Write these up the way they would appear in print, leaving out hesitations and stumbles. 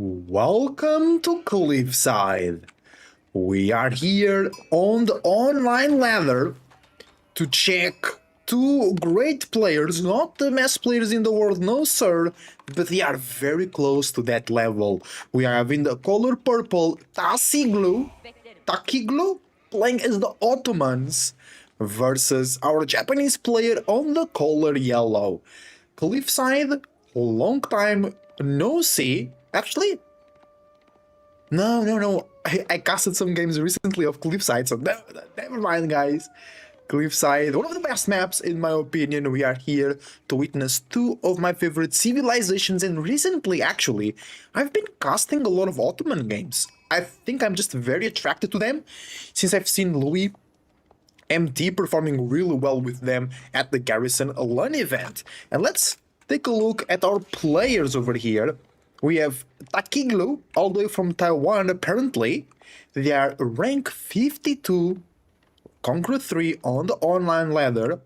Welcome to Cliffside. We are here on the online ladder to check two great players, not the best players in the world, no sir, but they are very close to that level. We are having the color purple Takiglu playing as the Ottomans versus our Japanese player on the color yellow. Cliffside, long time no see. Actually, no. I casted some games recently of Cliffside, so never mind, guys. Cliffside, one of the best maps in my opinion. We are here to witness two of my favorite civilizations, and recently, actually, I've been casting a lot of Ottoman games. I think I'm just very attracted to them, since I've seen Louis MT performing really well with them at the Garrison LAN event. And let's take a look at our players over here. We have Takiglu, all the way from Taiwan, apparently. They are rank 52, Conqueror 3 on the online ladder,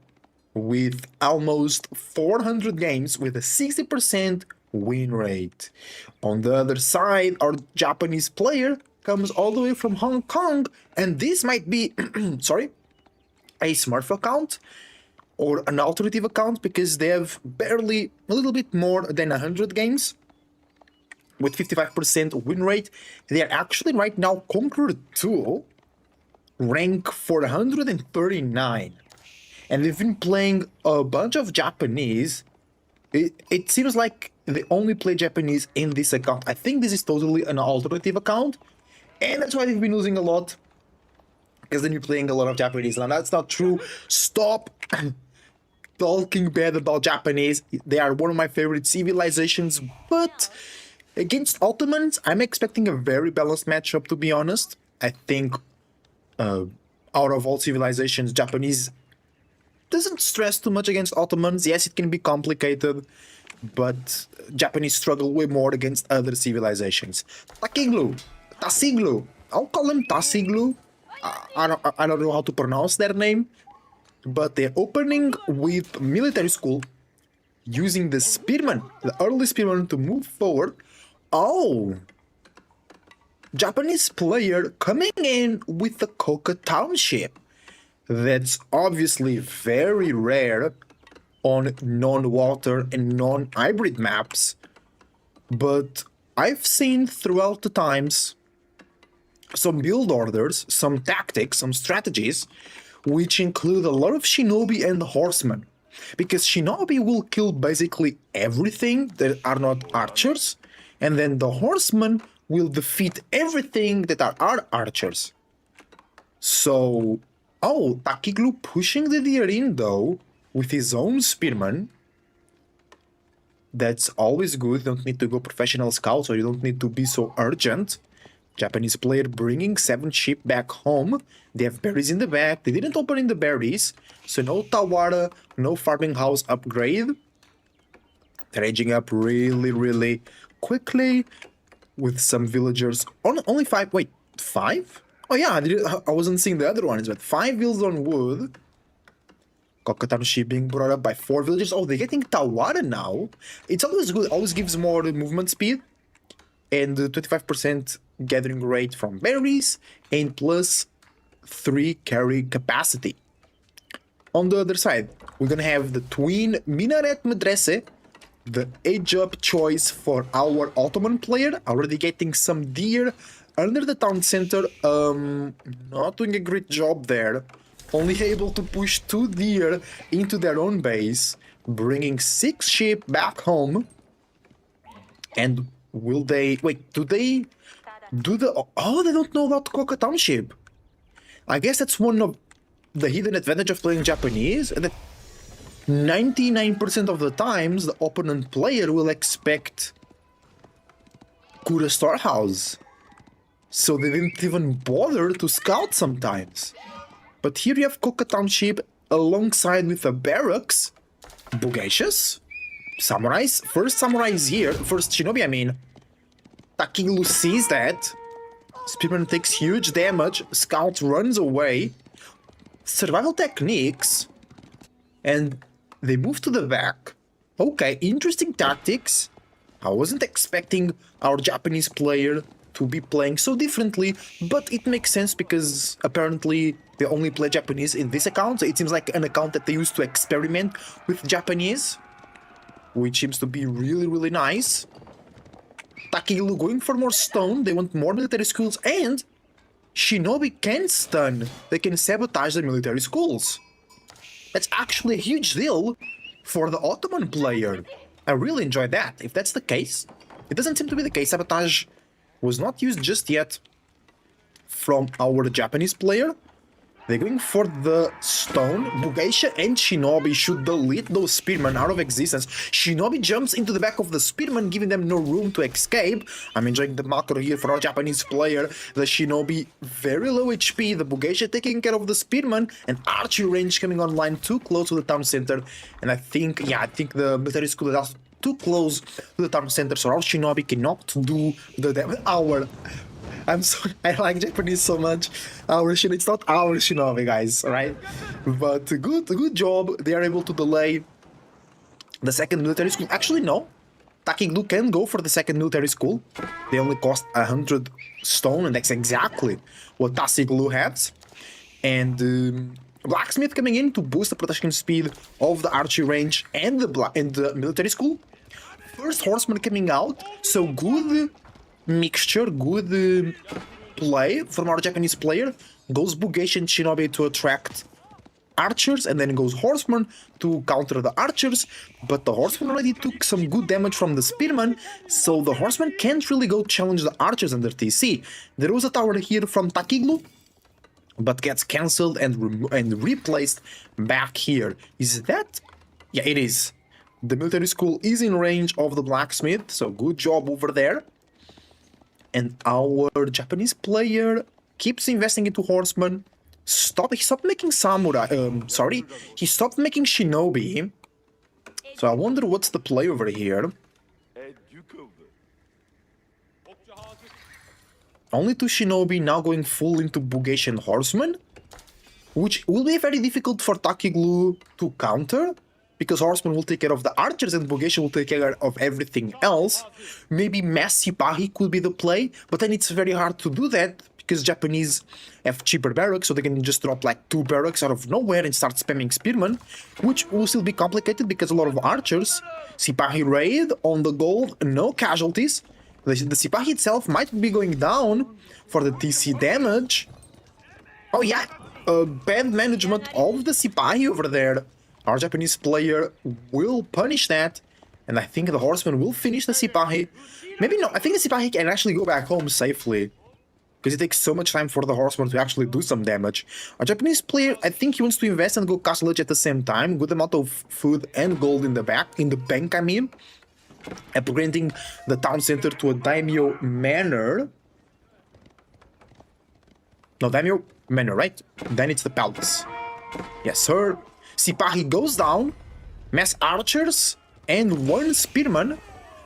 with almost 400 games with a 60% win rate. On the other side, our Japanese player comes all the way from Hong Kong, and this might be, sorry, a Smurf account or an alternative account, because they have barely a little bit more than 100 games with 55% win rate. They are actually right now Conqueror 2, rank 439, and they've been playing a bunch of Japanese. It seems like they only play Japanese in this account. I think this is totally an alternative account, and that's why they've been losing a lot, because then you're playing a lot of Japanese. Now that's not true. Stop talking bad about Japanese. They are one of my favorite civilizations, but against Ottomans, I'm expecting a very balanced matchup, to be honest. I think out of all civilizations, Japanese doesn't stress too much against Ottomans. Yes, it can be complicated, but Japanese struggle way more against other civilizations. Takiglu. I'll call him Takiglu. I don't know how to pronounce their name, but they're opening with military school, using the spearman, the early spearman, to move forward. Oh, Japanese player coming in with the Coca Township. That's obviously very rare on non-water and non-hybrid maps, but I've seen throughout the times some build orders, some tactics, some strategies, which include a lot of shinobi and horsemen, because shinobi will kill basically everything that are not archers, and then the horsemen will defeat everything that are archers. So, oh, Takiglu pushing the deer in though, with his own spearman. That's always good. You don't need to go professional scout, so you don't need to be so urgent. Japanese player bringing 7 sheep back home. They have berries in the back. They didn't open in the berries, so no Tawara, no farming house upgrade. They're edging up really quickly with some villagers on only 5. Wait, 5? Oh yeah, I wasn't seeing the other ones, but 5 villas on wood. Kokatan sheep being brought up by 4 villagers. Oh, they're getting Tawara now. It's always good. Always gives more movement speed, and 25% gathering rate from berries, and plus 3 carry capacity. On the other side, we're gonna have the twin Minaret Medrese, the age-up choice for our Ottoman player, already getting some deer under the town center. Not doing a great job there. Only able to push 2 deer into their own base, bringing 6 sheep back home. And will they... Wait, do they do the... Oh, they don't know about Coca Township. I guess that's one of the hidden advantage of playing Japanese, and that 99% of the times, the opponent player will expect Kura Storehouse. So they didn't even bother to scout sometimes. But here you have Coca Township alongside with the barracks. Bogacious. Samurais. First samurai is here. First shinobi, I mean. Takiglu sees that. Spearman takes huge damage. Scout runs away. Survival techniques. And they move to the back. Okay, interesting tactics. I wasn't expecting our Japanese player to be playing so differently, but it makes sense because apparently they only play Japanese in this account. So it seems like an account that they used to experiment with Japanese, which seems to be really, really nice. Takilu going for more stone, they want more military schools, and Shinobi can stun. They can sabotage the military schools. That's actually a huge deal for the Ottoman player. I really enjoy that. If that's the case, it doesn't seem to be the case. Sabotage was not used just yet from our Japanese player. They're going for the stone. Bugeisha and Shinobi should delete those spearmen out of existence. Shinobi jumps into the back of the spearmen, giving them no room to escape. I'm enjoying the macro here for our Japanese player. The Shinobi very low HP, the Bugeisha taking care of the spearmen, and archery range coming online too close to the town center. And I think the military school is also too close to the town center, so our Shinobi cannot do the damage. I like Japanese so much. It's not our Shinobi, guys, right? But good job. They are able to delay the second military school. Actually, no. Takiglu can go for the second military school. They only cost 100 stone, and that's exactly what Tasiglu has. And Blacksmith coming in to boost the protection speed of the archery range and the military school. First Horseman coming out, so good mixture, good play from our Japanese player. Goes Bugeisha and Shinobi to attract archers, and then goes Horseman to counter the archers, but the Horseman already took some good damage from the Spearman, so the Horseman can't really go challenge the archers under TC. There was a tower here from Takiglu, but gets cancelled and replaced back here. Is that? Yeah, it is. The military school is in range of the blacksmith, so good job over there. And our Japanese player keeps investing into Horseman. He stopped making Samurai. He stopped making Shinobi. So I wonder what's the play over here. Only two Shinobi, now going full into Bugeisha and Horseman, which will be very difficult for Takiglu to counter, because Horseman will take care of the archers and Bugeisha will take care of everything else. Maybe Mass Sipahi could be the play, but then it's very hard to do that because Japanese have cheaper barracks, so they can just drop like 2 barracks out of nowhere and start spamming spearmen, which will still be complicated because a lot of archers. Sipahi raid on the gold, no casualties. The Sipahi itself might be going down for the TC damage. Oh yeah, bad management of the Sipahi over there. Our Japanese player will punish that, and I think the Horseman will finish the Sipahi. Maybe not. I think the Sipahi can actually go back home safely, because it takes so much time for the Horseman to actually do some damage. Our Japanese player, I think he wants to invest and go Castle Edge at the same time. Good amount of food and gold in the bank, I mean. Upgrading the town center to a Daimyo Manor. No, Daimyo Manor, right? Then it's the palace. Yes, sir. Sipahi goes down, mass archers, and 1 spearman.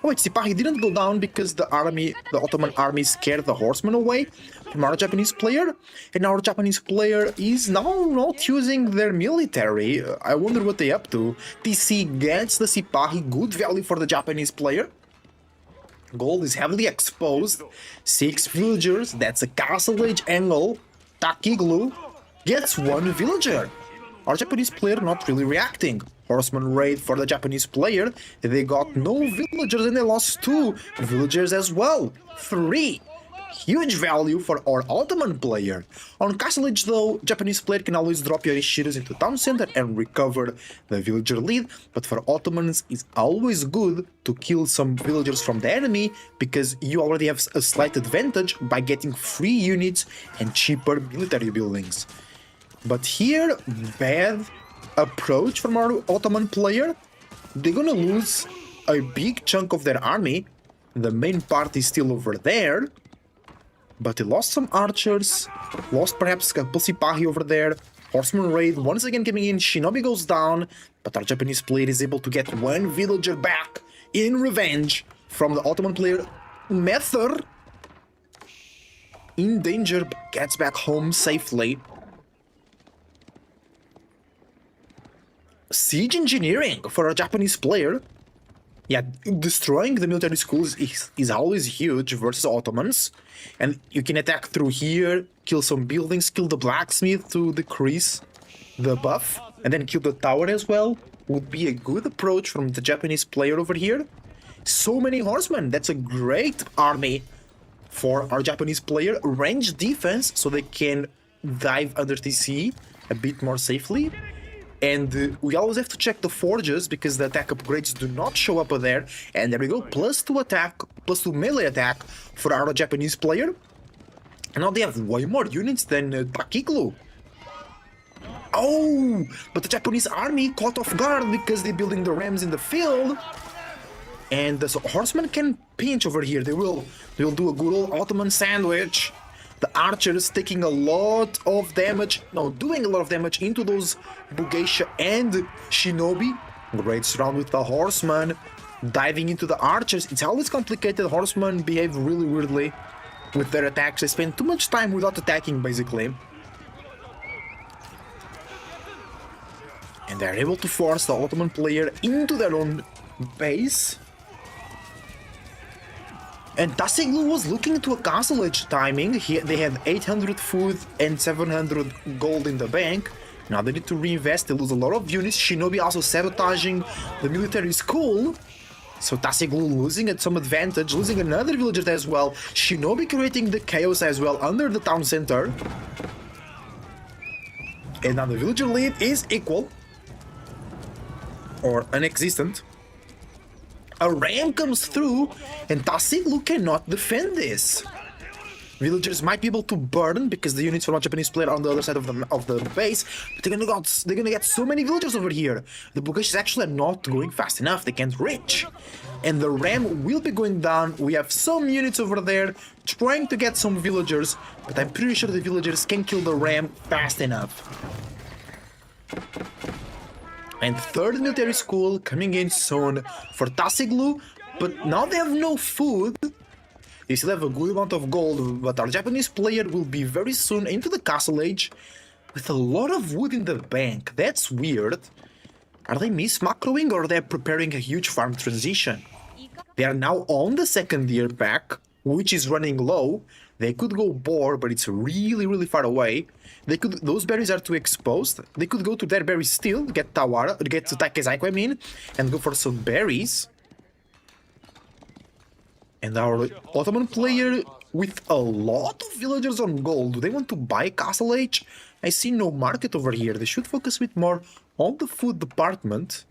Oh wait, Sipahi didn't go down because the Ottoman army scared the horsemen away from our Japanese player, and our Japanese player is now not using their military. I wonder what they're up to. TC gets the Sipahi, good value for the Japanese player. Gold is heavily exposed. 6 villagers, that's a Castle Age angle. Takiglu gets 1 villager. Our Japanese player not really reacting. Horseman raid for the Japanese player. They got no villagers and they lost 2 villagers as well. 3. Huge value for our Ottoman player. On Castle Edge though, Japanese player can always drop your Ishiras into town center and recover the villager lead, but for Ottomans it's always good to kill some villagers from the enemy, because you already have a slight advantage by getting free units and cheaper military buildings. But here, bad approach from our Ottoman player. They're gonna lose a big chunk of their army. The main part is still over there. But they lost some archers, lost perhaps a couple Sipahi over there. Horseman raid once again coming in, Shinobi goes down, but our Japanese player is able to get 1 villager back in revenge from the Ottoman player. Mether, in danger, but gets back home safely. Siege engineering for a Japanese player. Yeah, destroying the military schools is always huge versus Ottomans. And you can attack through here, kill some buildings, kill the blacksmith to decrease the buff, and then kill the tower as well. Would be a good approach from the Japanese player over here. So many horsemen, that's a great army for our Japanese player. Range defense, so they can dive under the sea a bit more safely. And we always have to check the forges because the attack upgrades do not show up there. And there we go, +2 attack, +2 melee attack for our Japanese player. And now they have way more units than Takiglu. Oh, but the Japanese army caught off guard because they're building the rams in the field. And the horsemen can pinch over here. They will do a good old Ottoman sandwich. The archers taking a lot of damage, doing a lot of damage into those Bugeisha and Shinobi. Great surround with the horsemen, diving into the archers. It's always complicated. Horsemen behave really weirdly with their attacks. They spend too much time without attacking, basically. And they're able to force the Ottoman player into their own base. And Tassiglu was looking into a castle age timing. They had 800 food and 700 gold in the bank. Now they need to reinvest. They lose a lot of units. Shinobi also sabotaging the military school. So Tassiglu losing at some advantage, losing another villager as well. Shinobi creating the chaos as well under the town center. And now the villager lead is equal. Or non-existent. A ram comes through, and Tassiglu cannot defend this. Villagers might be able to burn because the units from a Japanese player are on the other side of the base, but they're gonna get so many villagers over here. The Bugesh is actually not going fast enough. They can't reach, and the ram will be going down. We have some units over there trying to get some villagers, but I'm pretty sure the villagers can kill the ram fast enough. And third military school coming in soon for Tassiglu, but now they have no food. They still have a good amount of gold, but our Japanese player will be very soon into the castle age with a lot of wood in the bank. That's weird. Are they miss-macroing or are they preparing a huge farm transition? They are now on the second year pack, which is running low. They could go boar, but it's really far away. Those berries are too exposed. They could go to their berries still, get Tawara, get to Takezaiku, I mean, and go for some berries. And our Ottoman player with a lot of villagers on gold. Do they want to buy Castle Age? I see no market over here. They should focus a bit more on the food department.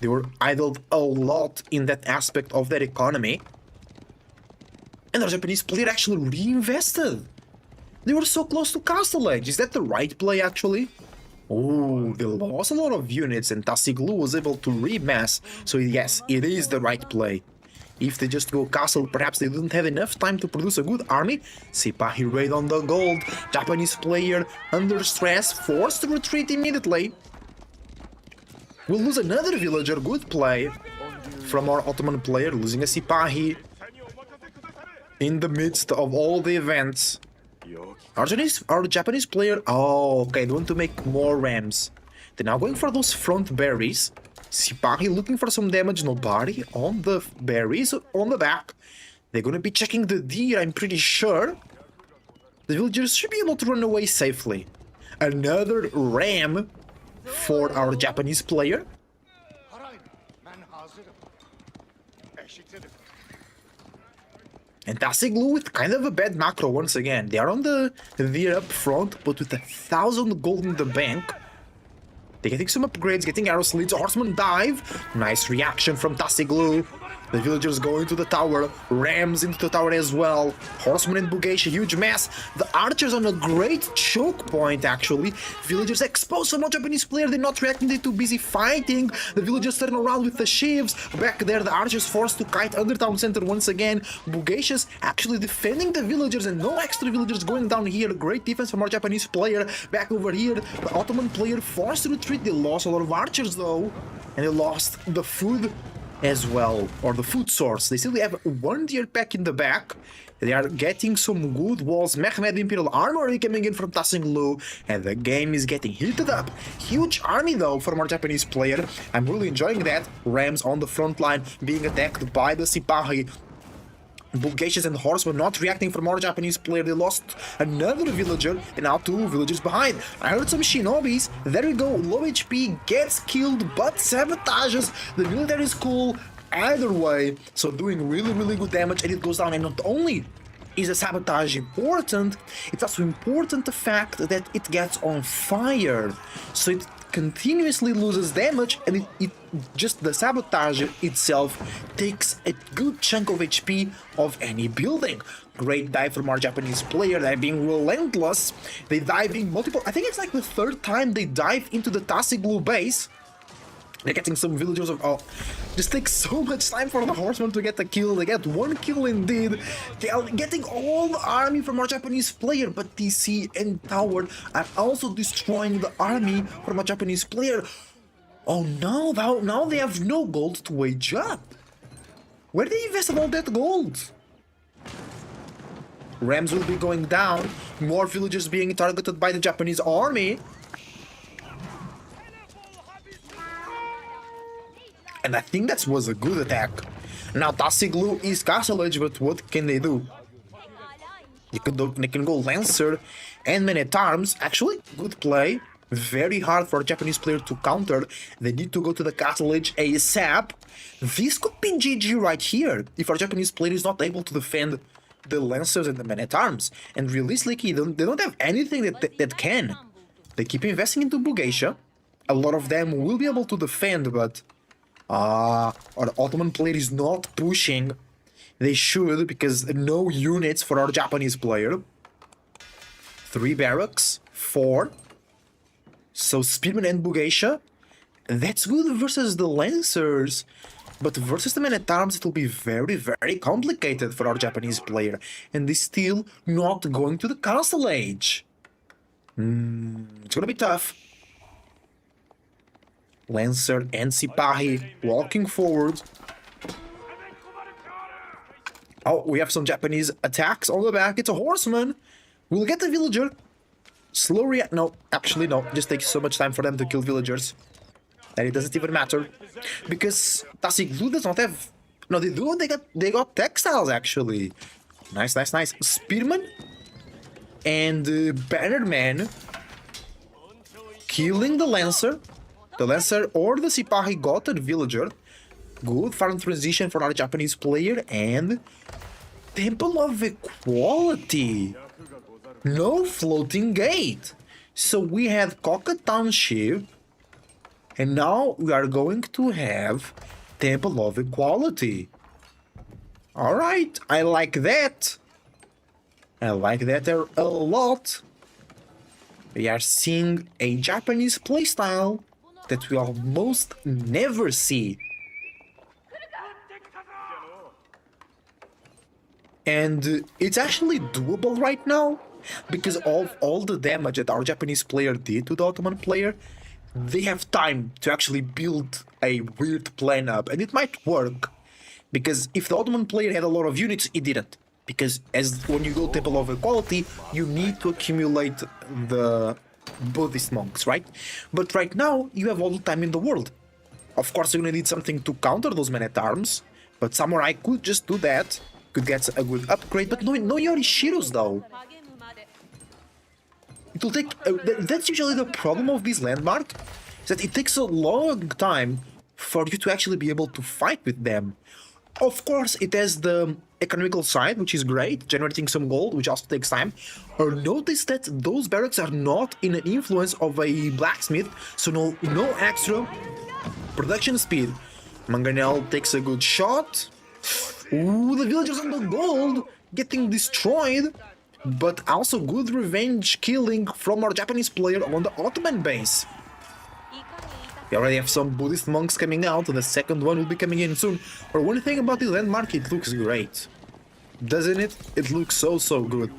They were idled a lot in that aspect of their economy. And our Japanese player actually reinvested. They were so close to Castle Age. Is that the right play, actually? Oh, they lost a lot of units and Tassiglu was able to remass. So yes, it is the right play. If they just go castle, perhaps they didn't have enough time to produce a good army. Sipahi raid on the gold. Japanese player under stress, forced to retreat immediately. We'll lose another villager. Good play from our Ottoman player, losing a Sipahi in the midst of all the events. Our Japanese player, oh, okay, they want to make more rams. They're now going for those front berries. Sipahi looking for some damage, nobody on the berries on the back. They're gonna be checking the deer, I'm pretty sure. The villagers should be able to run away safely. Another ram for our Japanese player. And Tassiglu with kind of a bad macro once again. They are on the deer up front, but with 1,000 gold in the bank. They're getting some upgrades, getting arrow slits, horseman dive. Nice reaction from Tassiglu. The villagers go into the tower, rams into the tower as well. Horsemen and Bugeisha, huge mess. The archers on a great choke point, actually. Villagers exposed from a Japanese player, they're not reacting, they're too busy fighting. The villagers turn around with the sheaves. Back there, the archers forced to kite under town center once again. Bugeisha's actually defending the villagers and no extra villagers going down here. Great defense from our Japanese player. Back over here, the Ottoman player forced to retreat. They lost a lot of archers though. And they lost the food as well, or the food source. They still have one deer pack in the back. They are getting some good walls. Mehmed Imperial Armor coming in from Tassinglu, and the game is getting heated up. Huge army though from our Japanese player. I'm really enjoying that. Rams on the front line being attacked by the Sipahi. Bulgatians and Horsemen not reacting from our Japanese player. They lost another villager and now 2 villagers behind. I heard some shinobis. There we go. Low HP, gets killed, but sabotages the military school either way. So doing really good damage, and it goes down. And not only is the sabotage important, it's also important the fact that it gets on fire. So it continuously loses damage, and it just the sabotage itself takes a good chunk of HP of any building. Great dive from our Japanese player. They're being relentless. They dive in multiple, I think it's like the 3rd time they dive into the Tassinglu base. They're getting some villagers of, oh, this takes so much time for the horsemen to get a kill. They get 1 kill indeed. They are getting all the army from our Japanese player, but TC and Tower are also destroying the army from a Japanese player. Oh no, now they have no gold to wage up. Where did they invest all that gold? Rams will be going down. More villagers being targeted by the Japanese army. And I think that was a good attack. Now Tassinglu is Castle Edge, but what can they do? They can go Lancer and Man at Arms. Actually, good play. Very hard for a Japanese player to counter. They need to go to the Castle Edge ASAP. This could be GG right here if our Japanese player is not able to defend the Lancers and the Men at Arms. And realistically, they don't have anything that can. They keep investing into Bulgaria. A lot of them will be able to defend, but our Ottoman player is not pushing. They should, because no units for our Japanese player. 3 barracks, 4. So Spearman and Bulgaria, that's good versus the Lancers. But versus the Men at Arms, it will be very complicated for our Japanese player. And they're still not going to the Castle Age. It's gonna be tough. Lancer and Sipahi walking forward. Oh, we have some Japanese attacks on the back. It's a horseman. We'll get the villager. Slow react. No, actually, no. Just takes so much time for them to kill villagers that it doesn't even matter. Because Tassinglu does not have. No, they do. They got textiles actually. Nice. Spearman and Bannerman killing the Lancer. The Lancer or the Sipahi got a villager. Good farm transition for our Japanese player. And Temple of Equality. No floating gate. So we had Coca Township. And now we are going to have Temple of Equality. Alright, I like that. I like that a lot. We are seeing a Japanese playstyle that we almost never see. And it's actually doable right now because of all the damage that our Japanese player did to the Ottoman player. They have time to actually build a weird plan up, and it might work. Because if the Ottoman player had a lot of units, it didn't. Because when you go Temple of Equality, you need to accumulate the Buddhist monks, right? But right now, you have all the time in the world. Of course, you're gonna need something to counter those men at arms, but Samurai could just do that, could get a good upgrade, but no Yorishiros though. It will take. That's usually the problem of this landmark, is that it takes a long time for you to actually be able to fight with them. Of course, it has the economical side, which is great, generating some gold, which also takes time. Notice that those barracks are not in an influence of a blacksmith, so no extra production speed. Manganel takes a good shot. Ooh, the villagers on the gold getting destroyed, but also good revenge killing from our Japanese player on the Ottoman base. We already have some Buddhist monks coming out, and the second one will be coming in soon. But one thing about the landmark, it looks great. Doesn't it? It looks so good.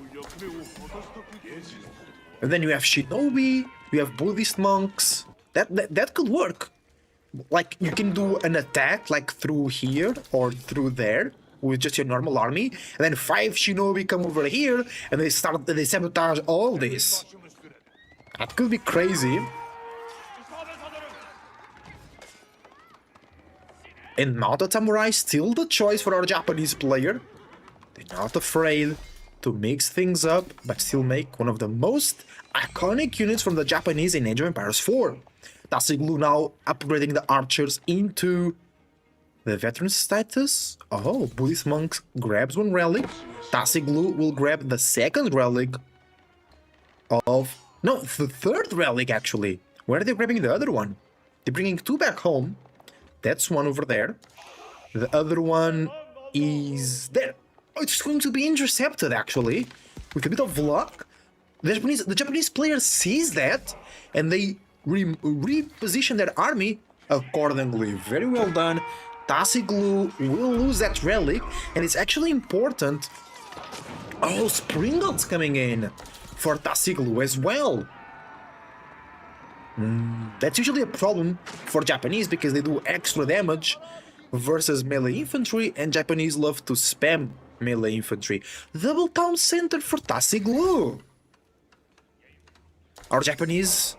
And then you have Shinobi, you have Buddhist monks. That could work. like you can do an attack like through here or through there with just your normal army, and then 5 shinobi come over here and they sabotage all this. That could be crazy. And Mounted Samurai still the choice for our Japanese player. They're not afraid to mix things up, but still make one of the most iconic units from the Japanese in Age of Empires 4. Tasiglu now upgrading the archers into the veteran status. Oh, Buddhist monk grabs one relic. Tasiglu will grab the second relic of... No, the third relic actually. Where are they grabbing the other one? They're bringing 2 back home. That's one over there. The other one is there. Oh, it's going to be intercepted actually. With a bit of luck. The Japanese player sees that and they reposition their army accordingly. Very well done. Tasiglu will lose that relic, and it's actually important. Oh, Springald's coming in for Tasiglu as well. That's usually a problem for Japanese because they do extra damage versus melee infantry, and Japanese love to spam melee infantry. Double town center for Tasiglu. Our Japanese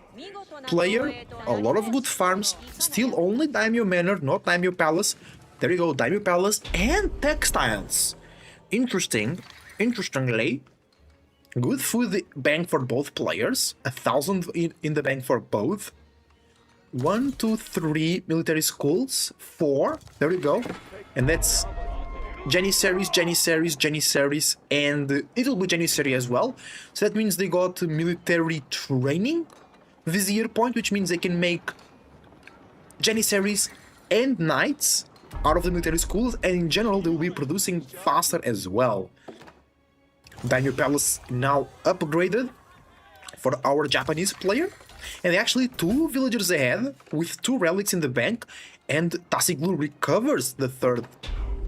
player, a lot of good farms, still only Daimyo Manor, not Daimyo Palace. There you go, Daimyo Palace and textiles. Interestingly, good food bank for both players, 1,000 in the bank for both. 1, 2, 3 military schools, 4, there you go. And that's Janissaries, and it'll be Janissary as well. So that means they got military training Vizier point, which means they can make Janissaries and Knights out of the military schools, and in general they will be producing faster as well. Daimyo Palace now upgraded for our Japanese player, and actually 2 villagers ahead with 2 relics in the bank, and Tasiglu recovers the 3rd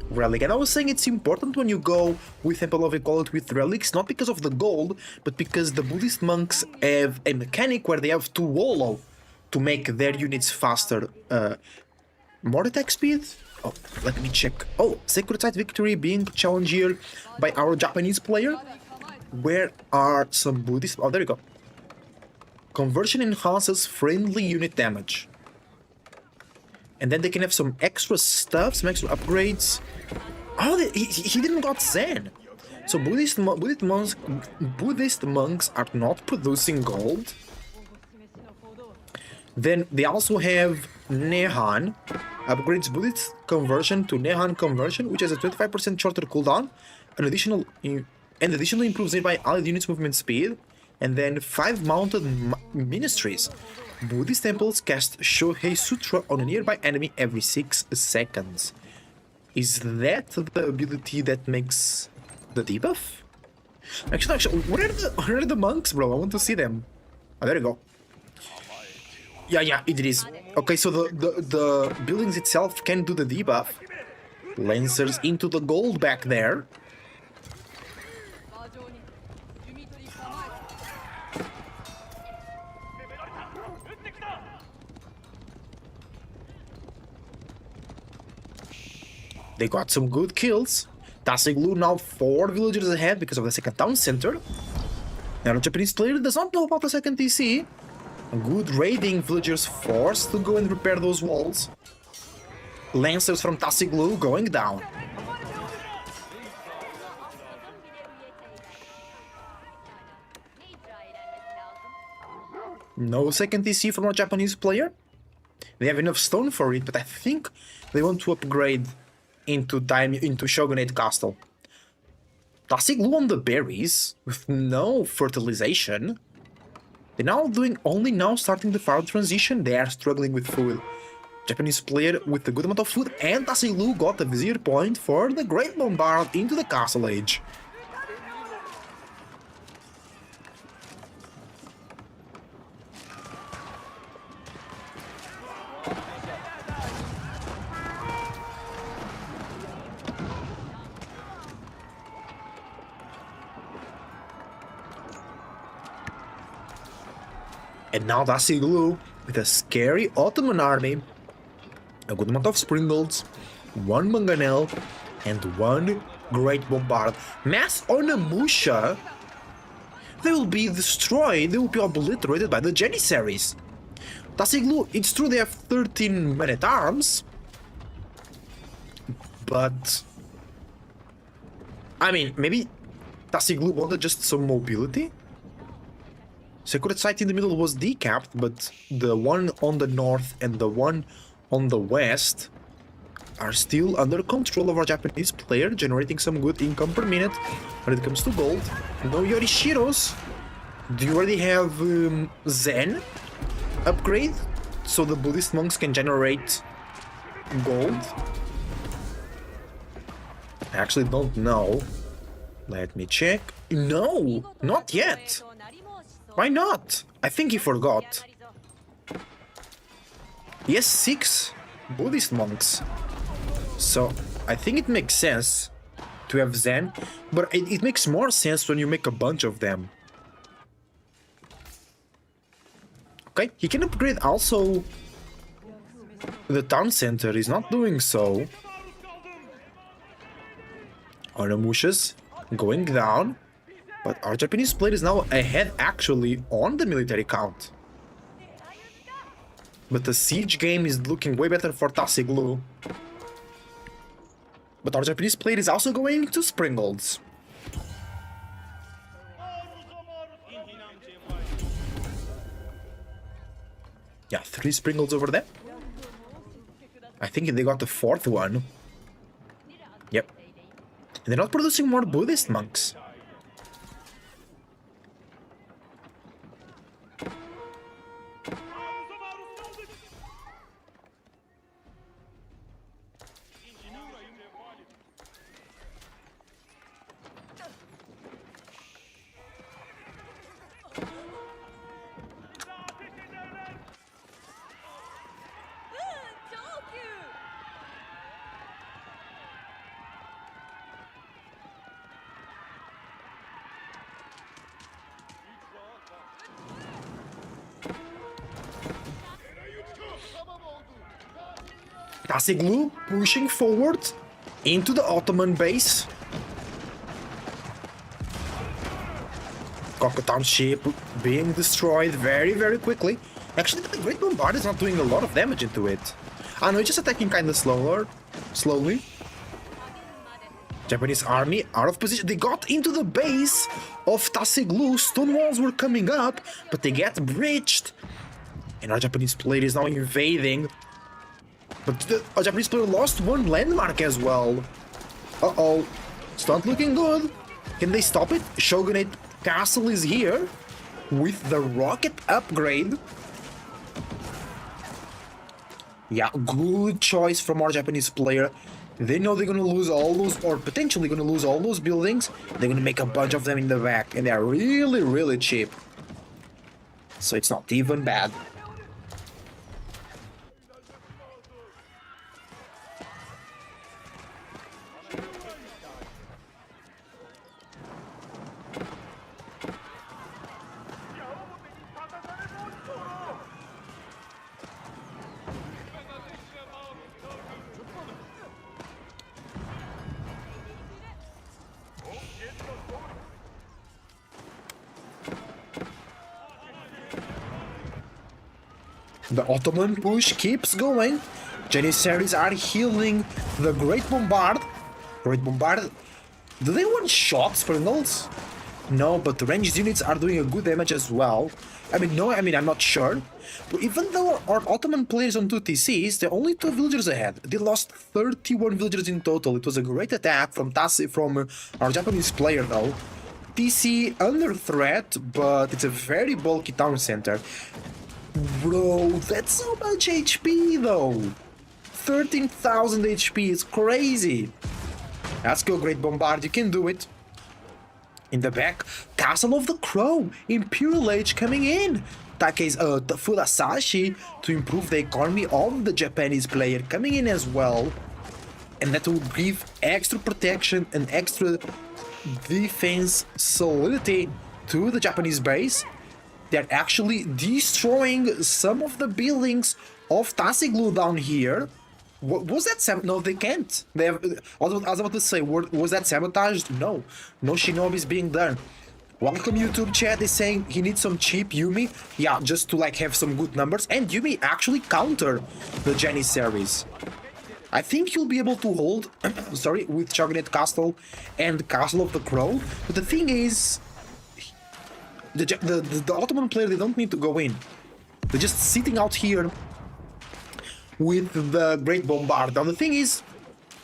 relic. And I was saying it's important when you go with Temple of Equality with relics, not because of the gold, but because the Buddhist monks have a mechanic where they have to wallow to make their units faster. More attack speed? Oh, let me check. Oh, Sacred Site Victory being challenged here by our Japanese player. Where are some Buddhist... Oh, there you go. Conversion enhances friendly unit damage. And then they can have some extra stuff, some extra upgrades. Oh, he didn't got Zen. So Buddhist monks are not producing gold. Then they also have Nehan, upgrades Buddhist conversion to Nehan conversion, which has a 25% shorter cooldown, additionally improves nearby allied units movement speed, and then 5 mounted ministries. Buddhist temples cast Shohei Sutra on a nearby enemy every 6 seconds. Is that the ability that makes the debuff? Actually, where are the monks, bro? I want to see them. Oh, there you go. Yeah, it is. Okay, so the buildings itself can do the debuff. Lancers into the gold back there. They got some good kills. Tasiglu now 4 villagers ahead because of the second town center. Now the Japanese player does not know about the second TC. Good raiding, villagers forced to go and repair those walls. Lancers from Tasiglu going down. No second TC from our Japanese player. They have enough stone for it, but I think they want to upgrade into Shogunate Castle. Tasiglu on the berries with no fertilization. They're now starting the farm transition. They are struggling with food. Japanese player with a good amount of food, and Tasiglu got the Vizier point for the Great Bombard into the Castle Age. And now Tasiglu with a scary Ottoman army a good amount of Springles, one Mangonel, and one Great Bombard. Mass on a Musha, they will be destroyed, they will be obliterated by the Janissaries. Tassiglu, it's true they have 13 men-at-arms, but I mean, maybe Tassiglu wanted just some mobility? Secret Sight in the middle was decapped, but the one on the north and the one on the west are still under control of our Japanese player, generating some good income per minute when it comes to gold. No Yorishiros. Do you already have Zen upgrade so the Buddhist monks can generate gold? I actually don't know. Let me check. No, not yet. Why not? I think he forgot. He has 6 Buddhist monks. So I think it makes sense to have Zen, but it makes more sense when you make a bunch of them. Okay, he can upgrade also the town center. He's not doing so. Onimushas going down, but our Japanese player is now ahead actually on the military count. But the siege game is looking way better for Tassiglu. But our Japanese player is also going to Springolds. Yeah, 3 Springolds over there. I think they got the 4th one. Yep. And they're not producing more Buddhist monks. Tassiglu pushing forward into the Ottoman base. Kokotan ship being destroyed very, very quickly. Actually, the Great Bombard is not doing a lot of damage into it. I know, it's just attacking kind of slowly. Japanese army out of position. They got into the base of Tassiglu. Stone walls were coming up, but they get breached. And our Japanese player is now invading. But our Japanese player lost one landmark as well. Uh-oh. It's not looking good. Can they stop it? Shogunate Castle is here with the rocket upgrade. Yeah, good choice from our Japanese player. They know they're gonna lose all those, or potentially gonna lose all those buildings. They're gonna make a bunch of them in the back, and they're really, really cheap. So it's not even bad. The Ottoman push keeps going. Janissaries are healing the Great Bombard. Great Bombard. Do they want shot Springles? No, but the ranged units are doing a good damage as well. I'm not sure. But even though our Ottoman players on 2 TCs, they're only 2 villagers ahead. They lost 31 villagers in total. It was a great attack from our Japanese player though. TC under threat, but it's a very bulky town center. Bro, that's so much HP though. 13,000 HP is crazy. Let's go, Great Bombard, you can do it. In the back, Castle of the Crow, Imperial Age coming in. Take's Fudasashi to improve the economy of the Japanese player coming in as well. And that will give extra protection and extra defense solidity to the Japanese base. They're actually destroying some of the buildings of Tassiglu down here. Was that no? They can't. They have. I was about to say, was that sabotaged? No, no Shinobi's being done. Welcome YouTube chat is saying he needs some cheap Yumi. Yeah, just to like have some good numbers. And Yumi actually counter the Janissaries. I think he'll be able to hold, sorry, with Shogunate Castle and Castle of the Crow. But the thing is, the Ottoman player, they don't need to go in. They're just sitting out here with the Great Bombard. Now the thing is,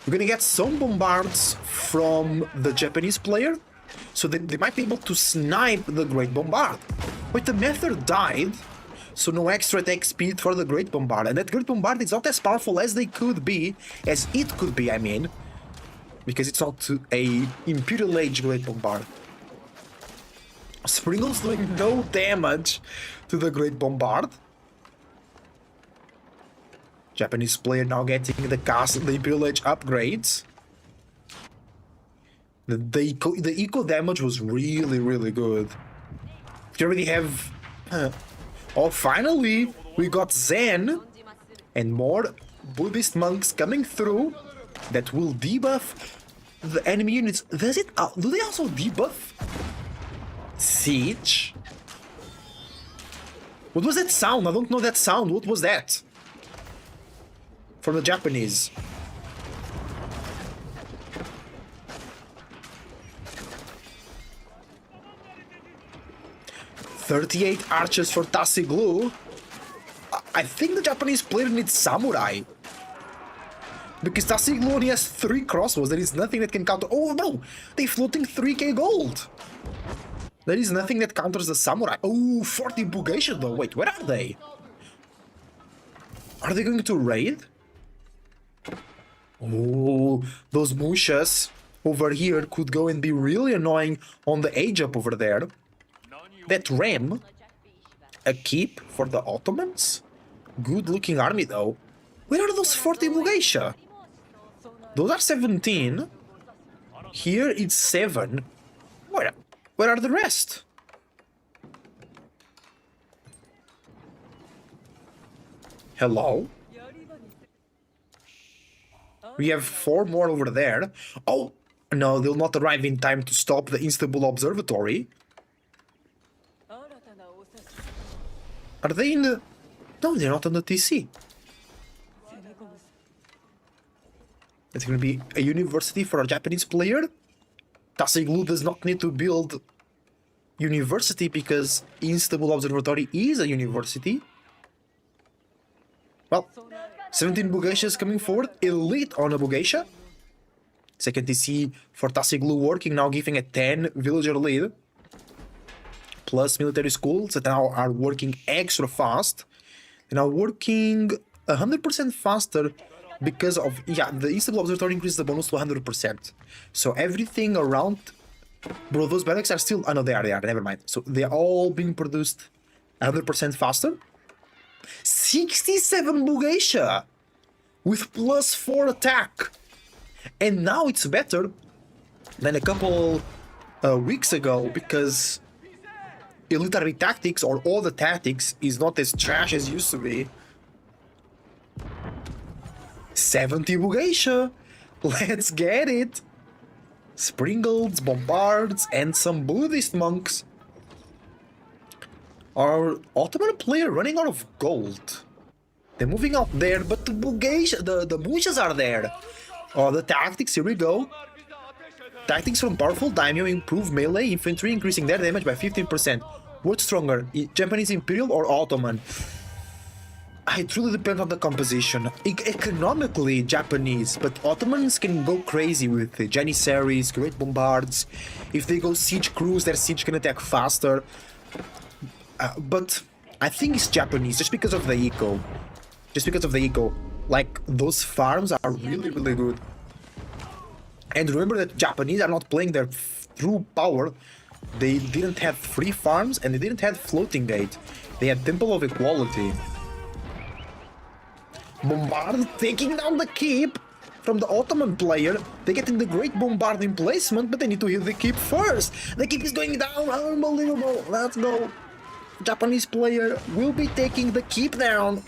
we're gonna get some bombards from the Japanese player, so they might be able to snipe the Great Bombard. But the Method died, so no extra attack speed for the Great Bombard. And that Great Bombard is not as powerful as they could be, as it could be, I mean. Because it's not a Imperial Age Great Bombard. Springle's doing no damage to the Great Bombard. Japanese player now getting the castle, the Imperial Age upgrades. The eco damage was really, really good. You already have... oh, finally, we got Zen and more Buddhist monks coming through that will debuff the enemy units. Does it? Do they also debuff Siege? What was that sound? I don't know that sound. What was that? From the Japanese. "38 archers for Tassiglu." I think the Japanese player needs samurai. Because Tassiglu only has 3 crossbows. There is nothing that can counter. Oh no! They're floating 3k gold! There is nothing that counters the samurai. Oh, 40 Bugeisha though. Wait, where are they? Are they going to raid? Oh, those Mushas over here could go and be really annoying on the age up over there. That ram, a keep for the Ottomans? Good looking army though. Where are those 40 Bugeisha? Those are 17. Here it's 7. Where are the rest? Hello? We have 4 more over there. Oh, no, they'll not arrive in time to stop the Istanbul Observatory. Are they in the... No, they're not on the TC. It's going to be a university for a Japanese player. Tassiglu does not need to build university because Istanbul Observatory is a university. Well, 17 Bugeishas coming forward. Elite on a Bugeisha. Second TC for Tassiglu working, now giving a 10 villager lead. Plus military schools that now are working extra fast. They're now working 100% faster because of, yeah, the Istanbul Observatory increases the bonus to 100%. So everything around... Bro, those barracks are still... Oh no, they are, never mind. So they're all being produced 100% faster. 67 Bugeisha with plus 4 attack. And now it's better than a couple weeks ago because military tactics or all the tactics is not as trash as used to be. 70 Bugeisha. Let's get it. Springles, Bombards, and some Buddhist monks. Our Ottoman player running out of gold. They're moving out there, but the Bugeisha, the Mushas are there. Oh, the tactics, here we go. Tactics from powerful daimyo improve melee infantry, increasing their damage by 15%. What's stronger, Japanese Imperial or Ottoman? It really depends on the composition. Economically, Japanese, but Ottomans can go crazy with the Janissaries, Great Bombards. If they go siege crews, their siege can attack faster. But I think it's Japanese, just because of the eco. Just because of the eco. Like, those farms are really, really good. And remember that Japanese are not playing their true power. They didn't have free farms and they didn't have floating gate. They had Temple of Equality. Bombard taking down the keep from the Ottoman player. They're getting the Great Bombard in placement, but they need to hit the keep first. The keep is going down. Unbelievable. Let's go. Japanese player will be taking the keep down.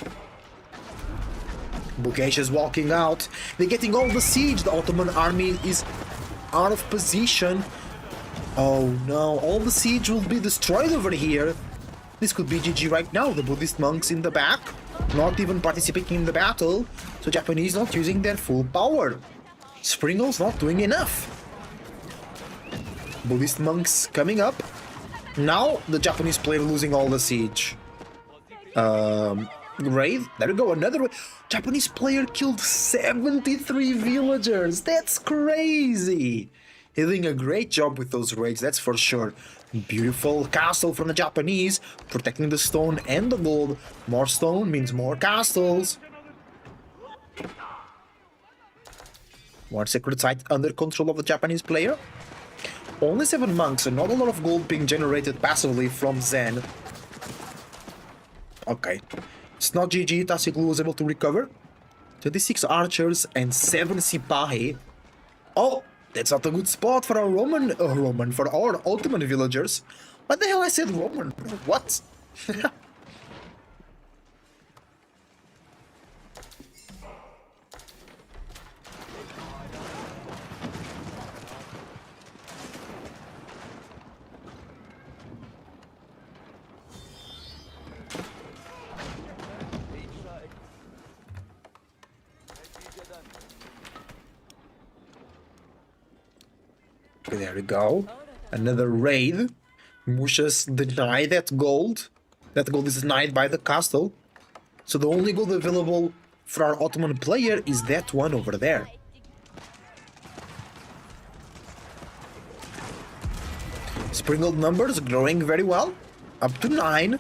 Bukesh is walking out. They're getting all the siege. The Ottoman army is out of position. Oh no, all the siege will be destroyed over here. This could be GG right now. The Buddhist monks in the back, not even participating in the battle. So Japanese not using their full power. Springle's not doing enough. Buddhist monks coming up. Now the Japanese player losing all the siege. Raid? There we go, another raid. Japanese player killed 73 villagers. That's crazy. He's doing a great job with those raids, that's for sure. Beautiful castle from the Japanese, protecting the stone and the gold. More stone means more castles. More secret site under control of the Japanese player. Only 7 monks and not a lot of gold being generated passively from Zen. Okay. It's not GG, Tassiglu was able to recover. 26 archers and 7 Sipahi. Oh, that's not a good spot for our for our Ottoman villagers. What the hell I said Roman? What? Okay, there we go. Another raid. Mushas deny that gold. That gold is denied by the castle. So the only gold available for our Ottoman player is that one over there. Sprinkled numbers growing very well. Up to 9.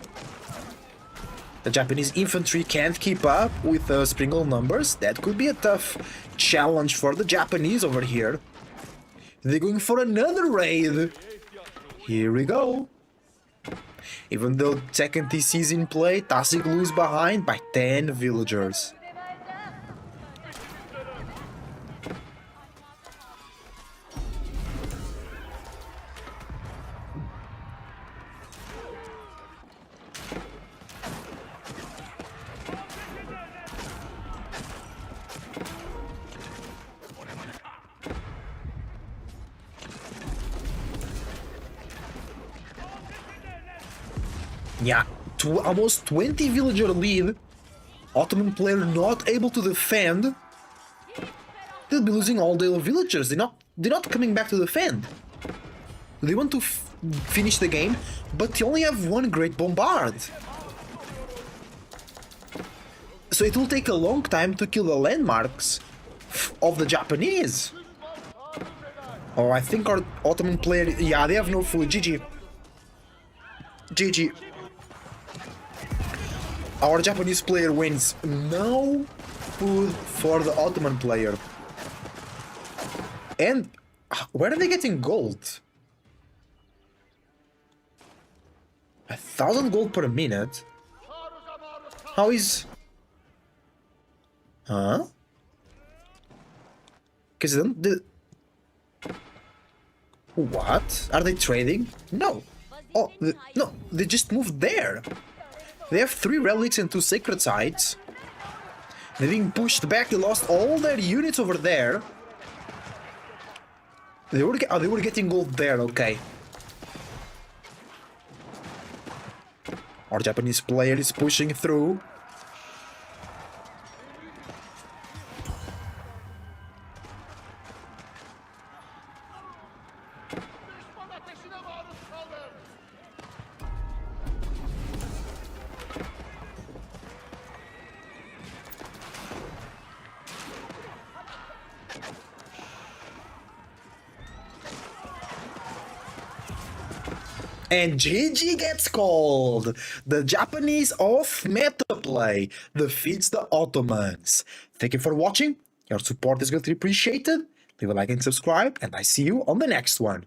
The Japanese infantry can't keep up with the sprinkled numbers. That could be a tough challenge for the Japanese over here. They're going for another raid. Here we go. Even though second TC is in play, Tassiglu is behind by 10 villagers. Yeah, almost 20 villager lead. Ottoman player not able to defend. They'll be losing all their villagers. They're not coming back to defend. They want to finish the game, but they only have one great bombard. So it will take a long time to kill the landmarks of the Japanese. Oh, I think our Ottoman player, yeah, they have no food. GG. GG. Our Japanese player wins. No food for the Ottoman player. And where are they getting gold? 1,000 gold per minute? How is... Huh? Because What? Are they trading? No. Oh, no, they just moved there. They have 3 relics and 2 sacred sites. They're being pushed back. They lost all their units over there. They were getting gold there. Okay. Our Japanese player is pushing through. And GG gets called. The Japanese off meta play defeats the Ottomans. Thank you for watching. Your support is greatly appreciated. Leave a like and subscribe, and I see you on the next one.